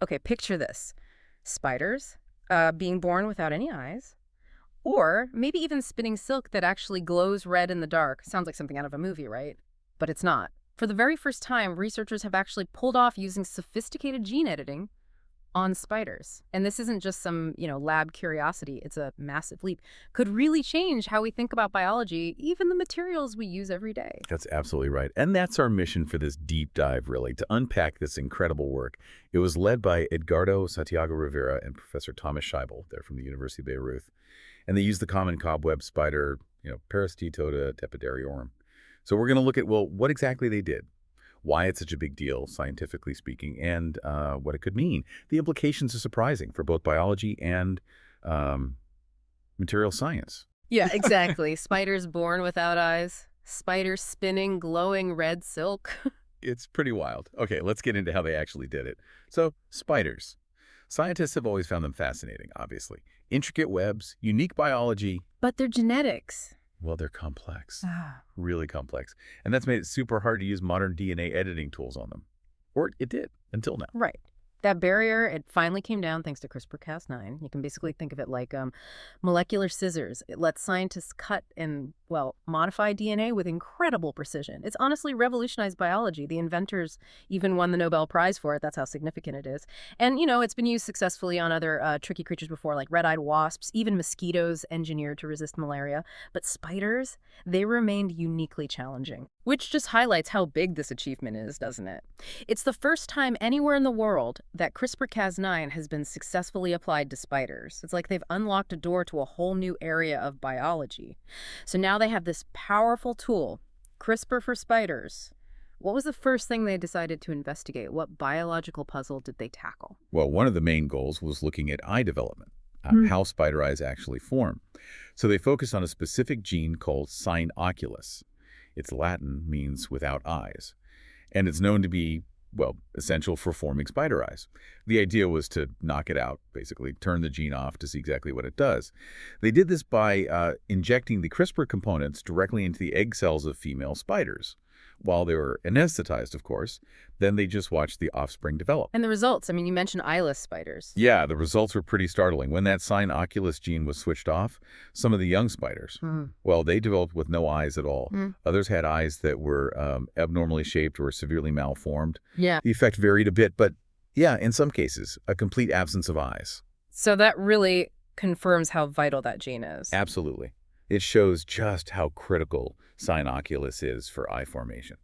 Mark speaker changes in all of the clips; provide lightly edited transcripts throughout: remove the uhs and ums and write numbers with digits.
Speaker 1: Okay, picture this. Spiders being born without any eyes, or maybe even spinning silk that actually glows red in the dark. Sounds like something out of a movie, right? But it's not. For the very first time, researchers have actually pulled off using sophisticated gene editing on spiders. And this isn't just some, lab curiosity. It's a massive leap. Could really change how we think about biology, even the materials we use every day.
Speaker 2: That's absolutely right. And that's our mission for this deep dive, really, to unpack this incredible work. It was led by Edgardo Santiago Rivera and Professor Thomas Scheibel. They're from the University of Beirut. And they used the common cobweb spider, Parasitota tepidariorum. So we're going to look at, well, what exactly they did, why it's such a big deal, scientifically speaking, and what it could mean. The implications are surprising for both biology and material science.
Speaker 1: Yeah, exactly. Spiders born without eyes. Spiders spinning glowing red silk.
Speaker 2: It's pretty wild. Okay, let's get into how they actually did it. So, spiders. Scientists have always found them fascinating, obviously. Intricate webs, unique biology.
Speaker 1: But their genetics.
Speaker 2: Well, they're complex, really complex. And that's made it super hard to use modern DNA editing tools on them. Or it did, until now.
Speaker 1: Right. That barrier, it finally came down thanks to CRISPR-Cas9. You can basically think of it like molecular scissors. It lets scientists cut and, modify DNA with incredible precision. It's honestly revolutionized biology. The inventors even won the Nobel Prize for it. That's how significant it is. And, it's been used successfully on other tricky creatures before, like red-eyed wasps, even mosquitoes engineered to resist malaria. But spiders, they remained uniquely challenging, which just highlights how big this achievement is, doesn't it? It's the first time anywhere in the world that CRISPR-Cas9 has been successfully applied to spiders. It's like they've unlocked a door to a whole new area of biology. So now they have this powerful tool, CRISPR for spiders. What was the first thing they decided to investigate? What biological puzzle did they tackle?
Speaker 2: Well, one of the main goals was looking at eye development, how spider eyes actually form. So they focused on a specific gene called oculus. Its Latin means without eyes, and it's known to be essential for forming spider eyes. The idea was to knock it out, basically turn the gene off to see exactly what it does. They did this by injecting the CRISPR components directly into the egg cells of female spiders. While they were anesthetized, of course, then they just watched the offspring develop.
Speaker 1: And the results, you mentioned eyeless spiders.
Speaker 2: Yeah, the results were pretty startling. When that oculus gene was switched off, some of the young spiders, they developed with no eyes at all. Others had eyes that were abnormally shaped or severely malformed.
Speaker 1: Yeah.
Speaker 2: The effect varied a bit, but yeah, in some cases, a complete absence of eyes.
Speaker 1: So that really confirms how vital that gene is.
Speaker 2: Absolutely. It shows just how critical oculus is for eye formation.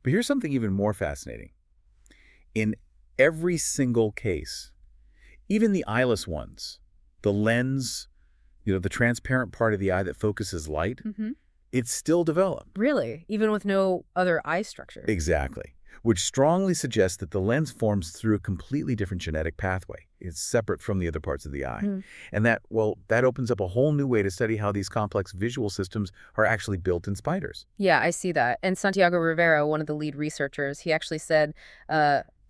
Speaker 2: But here's something even more fascinating. In every single case, even the eyeless ones, the lens, the transparent part of the eye that focuses light, it's still developed.
Speaker 1: Really? Even with no other eye structure?
Speaker 2: Exactly. Which strongly suggests that the lens forms through a completely different genetic pathway. It's separate from the other parts of the eye. And that opens up a whole new way to study how these complex visual systems are actually built in spiders.
Speaker 1: Yeah, I see that. And Santiago Rivera, one of the lead researchers, he actually said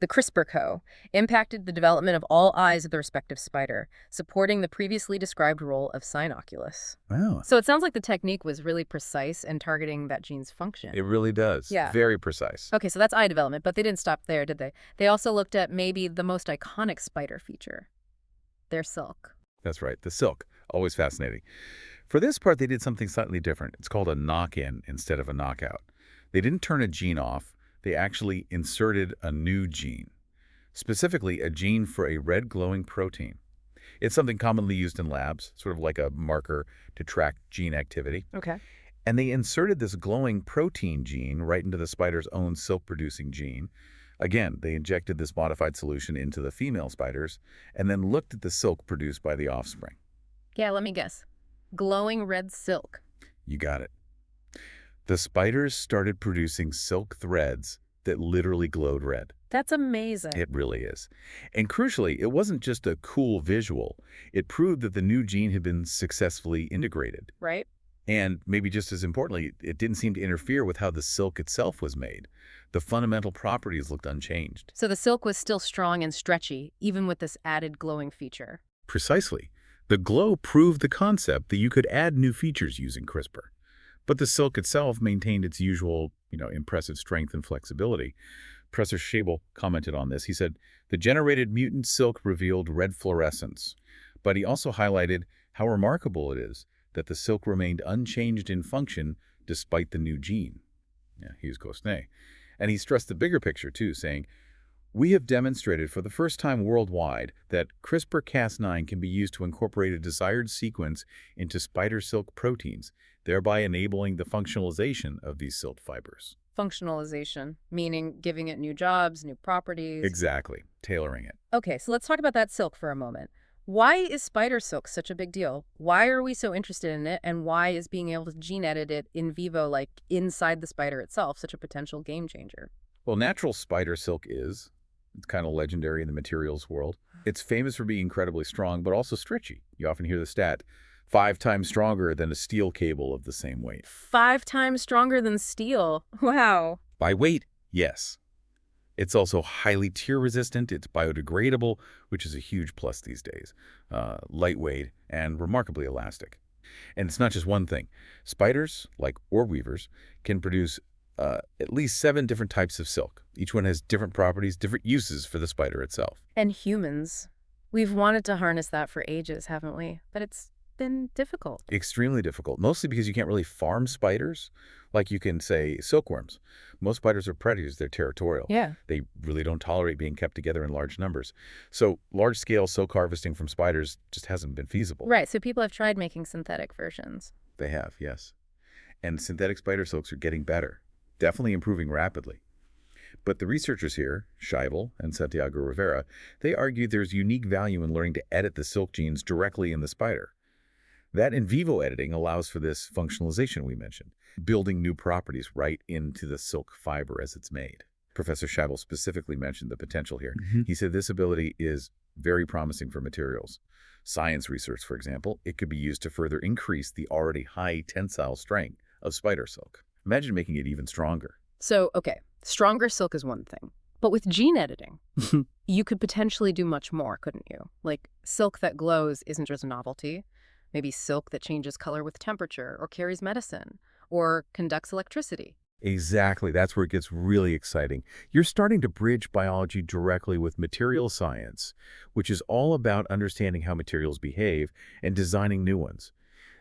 Speaker 1: the CRISPR Co. impacted the development of all eyes of the respective spider, supporting the previously described role of oculus.
Speaker 2: Wow.
Speaker 1: So it sounds like the technique was really precise in targeting that gene's function.
Speaker 2: It really does.
Speaker 1: Yeah.
Speaker 2: Very precise.
Speaker 1: Okay, so that's eye development, but they didn't stop there, did they? They also looked at maybe the most iconic spider feature, their silk.
Speaker 2: That's right, the silk. Always fascinating. For this part, they did something slightly different. It's called a knock-in instead of a knockout. They didn't turn a gene off. They actually inserted a new gene, specifically a gene for a red glowing protein. It's something commonly used in labs, sort of like a marker to track gene activity.
Speaker 1: Okay.
Speaker 2: And they inserted this glowing protein gene right into the spider's own silk-producing gene. Again, they injected this modified solution into the female spiders and then looked at the silk produced by the offspring.
Speaker 1: Yeah, let me guess. Glowing red silk.
Speaker 2: You got it. The spiders started producing silk threads that literally glowed red.
Speaker 1: That's amazing.
Speaker 2: It really is. And crucially, it wasn't just a cool visual. It proved that the new gene had been successfully integrated.
Speaker 1: Right.
Speaker 2: And maybe just as importantly, it didn't seem to interfere with how the silk itself was made. The fundamental properties looked unchanged.
Speaker 1: So the silk was still strong and stretchy, even with this added glowing feature.
Speaker 2: Precisely. The glow proved the concept that you could add new features using CRISPR. But the silk itself maintained its usual, impressive strength and flexibility. Professor Schabel commented on this. He said, the generated mutant silk revealed red fluorescence, but he also highlighted how remarkable it is that the silk remained unchanged in function despite the new gene. Yeah, he was Cosnay. And he stressed the bigger picture, too, saying, we have demonstrated for the first time worldwide that CRISPR-Cas9 can be used to incorporate a desired sequence into spider silk proteins, thereby enabling the functionalization of these silk fibers.
Speaker 1: Functionalization, meaning giving it new jobs, new properties.
Speaker 2: Exactly, tailoring it.
Speaker 1: Okay, so let's talk about that silk for a moment. Why is spider silk such a big deal? Why are we so interested in it? And why is being able to gene edit it in vivo, like inside the spider itself, such a potential game changer?
Speaker 2: Well, natural spider silk is. It's kind of legendary in the materials world. It's famous for being incredibly strong, but also stretchy. You often hear the stat, 5 times stronger than a steel cable of the same weight.
Speaker 1: 5 times stronger than steel. Wow.
Speaker 2: By weight, yes. It's also highly tear-resistant. It's biodegradable, which is a huge plus these days. Lightweight and remarkably elastic. And it's not just one thing. Spiders, like orb weavers, can produce at least 7 different types of silk. Each one has different properties, different uses for the spider itself.
Speaker 1: And humans. We've wanted to harness that for ages, haven't we? But it's been difficult.
Speaker 2: Extremely difficult, mostly because you can't really farm spiders like you can, say, silkworms. Most spiders are predators. They're territorial.
Speaker 1: Yeah.
Speaker 2: They really don't tolerate being kept together in large numbers. So large-scale silk harvesting from spiders just hasn't been feasible.
Speaker 1: Right, so people have tried making synthetic versions.
Speaker 2: They have, yes. And synthetic spider silks are getting better, definitely improving rapidly. But the researchers here, Scheibel and Santiago Rivera, they argue there's unique value in learning to edit the silk genes directly in the spider. That in vivo editing allows for this functionalization we mentioned, building new properties right into the silk fiber as it's made. Professor Scheibel specifically mentioned the potential here. He said this ability is very promising for materials. Science research, for example, it could be used to further increase the already high tensile strength of spider silk. Imagine making it even stronger.
Speaker 1: So, okay, stronger silk is one thing. But with gene editing, you could potentially do much more, couldn't you? Like, silk that glows isn't just a novelty. Maybe silk that changes color with temperature or carries medicine or conducts electricity.
Speaker 2: Exactly. That's where it gets really exciting. You're starting to bridge biology directly with material science, which is all about understanding how materials behave and designing new ones.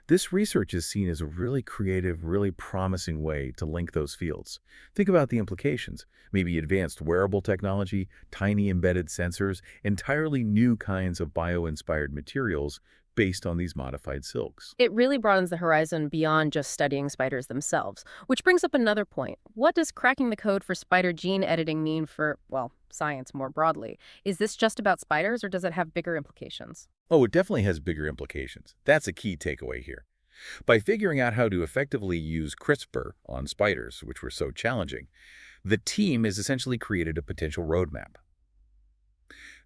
Speaker 2: This research is seen as a really creative, really promising way to link those fields. Think about the implications. Maybe advanced wearable technology, tiny embedded sensors, entirely new kinds of bio-inspired materials based on these modified silks.
Speaker 1: It really broadens the horizon beyond just studying spiders themselves, which brings up another point. What does cracking the code for spider gene editing mean for, well, science more broadly? Is this just about spiders, or does it have bigger implications?
Speaker 2: Oh, it definitely has bigger implications. That's a key takeaway here. By figuring out how to effectively use CRISPR on spiders, which were so challenging, the team has essentially created a potential roadmap.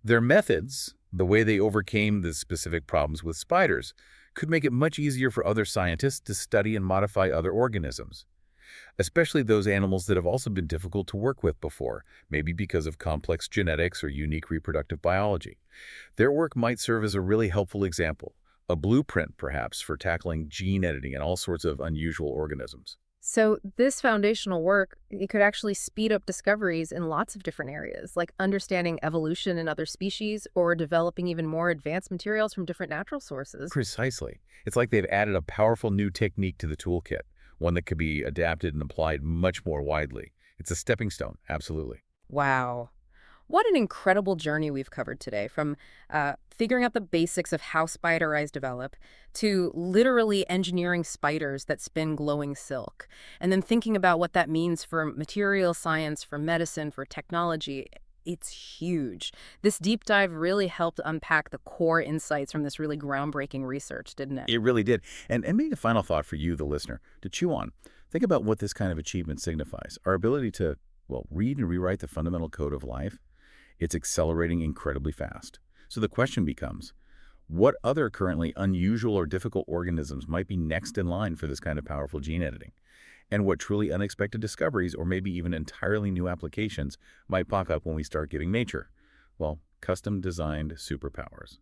Speaker 2: Their methods, the way they overcame the specific problems with spiders, could make it much easier for other scientists to study and modify other organisms, especially those animals that have also been difficult to work with before, maybe because of complex genetics or unique reproductive biology. Their work might serve as a really helpful example, a blueprint perhaps for tackling gene editing in all sorts of unusual organisms.
Speaker 1: So this foundational work, it could actually speed up discoveries in lots of different areas, like understanding evolution in other species or developing even more advanced materials from different natural sources.
Speaker 2: Precisely. It's like they've added a powerful new technique to the toolkit, one that could be adapted and applied much more widely. It's a stepping stone, absolutely.
Speaker 1: Wow. What an incredible journey we've covered today, from figuring out the basics of how spider eyes develop to literally engineering spiders that spin glowing silk, and then thinking about what that means for material science, for medicine, for technology. It's huge. This deep dive really helped unpack the core insights from this really groundbreaking research, didn't it?
Speaker 2: It really did. And maybe a final thought for you, the listener, to chew on. Think about what this kind of achievement signifies. Our ability to, well, read and rewrite the fundamental code of life. It's accelerating incredibly fast. So the question becomes, what other currently unusual or difficult organisms might be next in line for this kind of powerful gene editing? And what truly unexpected discoveries, or maybe even entirely new applications, might pop up when we start giving nature, well, custom-designed superpowers?